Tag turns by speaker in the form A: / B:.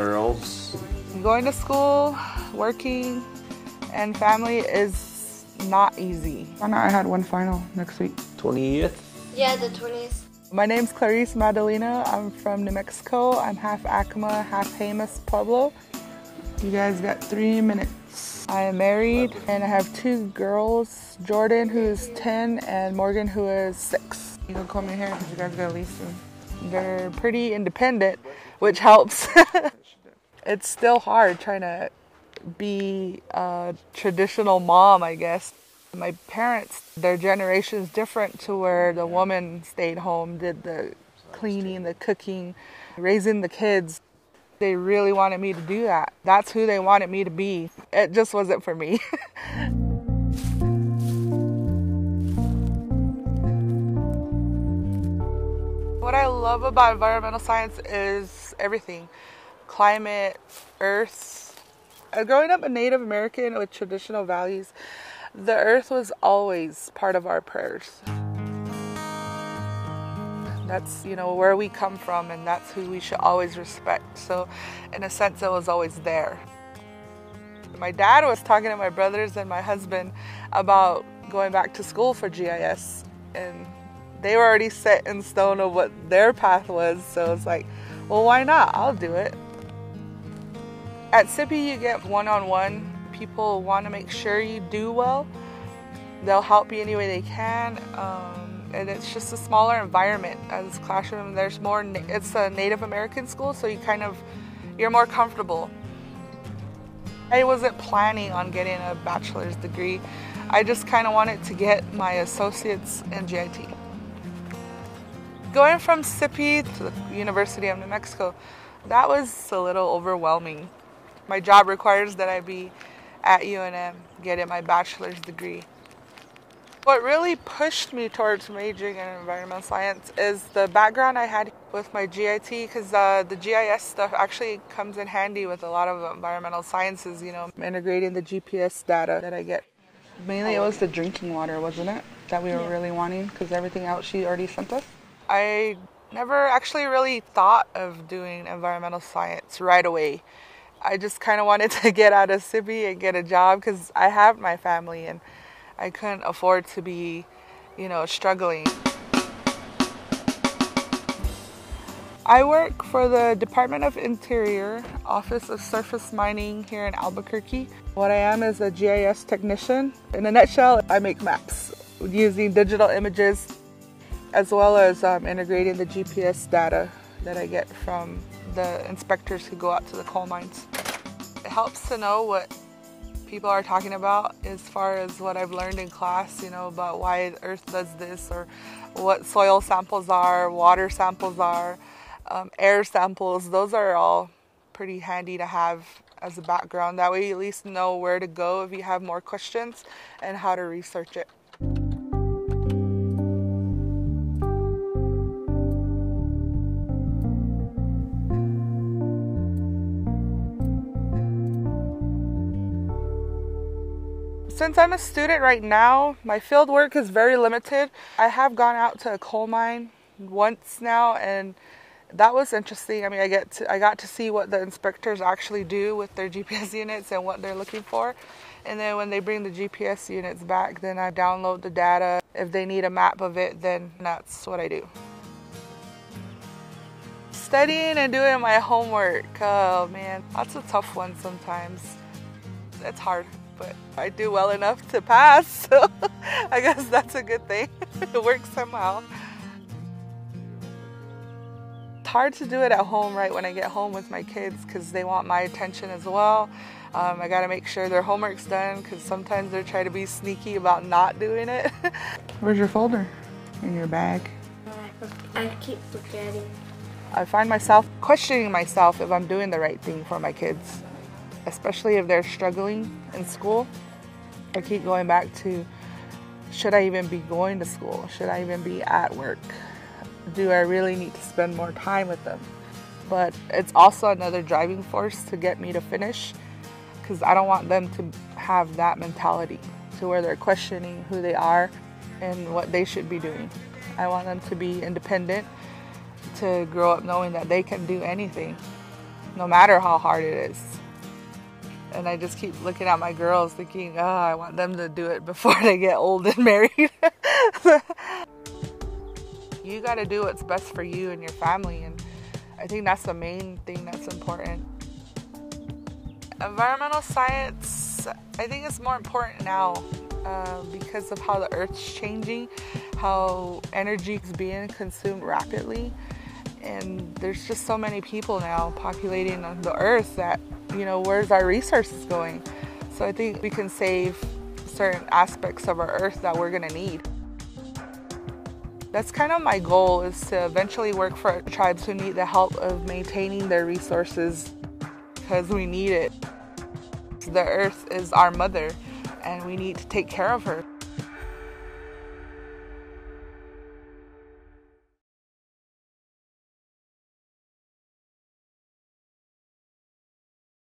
A: girls?
B: Going to school, working, and family is not easy. I had one final next week.
A: 20th?
C: Yeah, the 20th.
B: My name's Clarice Madalena. I'm from New Mexico. I'm half Acoma, half Jemez Pueblo. You guys got 3 minutes. I am married and I have 2 girls, Jordan who is 10 and Morgan who is 6. You can comb your hair because you guys got to lease them. They're pretty independent, which helps. It's still hard trying to be a traditional mom, I guess. My parents, their generation is different to where the woman stayed home, did the cleaning, the cooking, raising the kids. They really wanted me to do that. That's who they wanted me to be. It just wasn't for me. What I love about environmental science is everything. Climate, earth. Growing up a Native American with traditional values, the earth was always part of our prayers. That's, where we come from, and that's who we should always respect. So, in a sense, it was always there. My dad was talking to my brothers and my husband about going back to school for GIS, and they were already set in stone of what their path was. So it's like, well, why not? I'll do it. At SIPI, you get one-on-one. People want to make sure you do well. They'll help you any way they can. And it's just a smaller environment as classroom. There's more, it's a Native American school, so you're more comfortable. I wasn't planning on getting a bachelor's degree. I just kind of wanted to get my associates in GIT. Going from SIPI to the University of New Mexico, that was a little overwhelming. My job requires that I be at UNM, getting my bachelor's degree. What really pushed me towards majoring in environmental science is the background I had with my GIT, because the GIS stuff actually comes in handy with a lot of environmental sciences, integrating the GPS data that I get. Mainly it was the drinking water, wasn't it, that we were really wanting, because everything else she already sent us. I never actually really thought of doing environmental science right away. I just kind of wanted to get out of SIPI and get a job because I have my family and I couldn't afford to be, struggling. I work for the Department of Interior, Office of Surface Mining here in Albuquerque. What I am is a GIS technician. In a nutshell, I make maps using digital images as well as integrating the GPS data that I get from the inspectors who go out to the coal mines. It helps to know what people are talking about as far as what I've learned in class, about why the earth does this, or what soil samples are, water samples are, air samples. Those are all pretty handy to have as a background. That way you at least know where to go if you have more questions and how to research it. Since I'm a student right now, my field work is very limited. I have gone out to a coal mine once now, and that was interesting. I mean, I got to see what the inspectors actually do with their GPS units and what they're looking for. And then when they bring the GPS units back, then I download the data. If they need a map of it, then that's what I do. Studying and doing my homework, oh man, that's a tough one sometimes. It's hard. But I do well enough to pass, so I guess that's a good thing. It works somehow. It's hard to do it at home right when I get home with my kids because they want my attention as well. I got to make sure their homework's done because sometimes they try to be sneaky about not doing it. Where's your folder? In your bag?
C: I keep forgetting.
B: I find myself questioning myself if I'm doing the right thing for my kids, especially if they're struggling in school. I keep going back to, should I even be going to school? Should I even be at work? Do I really need to spend more time with them? But it's also another driving force to get me to finish because I don't want them to have that mentality to where they're questioning who they are and what they should be doing. I want them to be independent, to grow up knowing that they can do anything. no matter how hard it is. And I just keep looking at my girls thinking, oh, I want them to do it before they get old and married. You got to do what's best for you and your family, and I think that's the main thing that's important. Environmental science, I think it's more important now because of how the Earth's changing, how energy is being consumed rapidly, and there's just so many people now populating the Earth that, where's our resources going? So I think we can save certain aspects of our Earth that we're going to need. That's kind of my goal, is to eventually work for tribes who need the help of maintaining their resources, because we need it. The Earth is our mother, and we need to take care of her.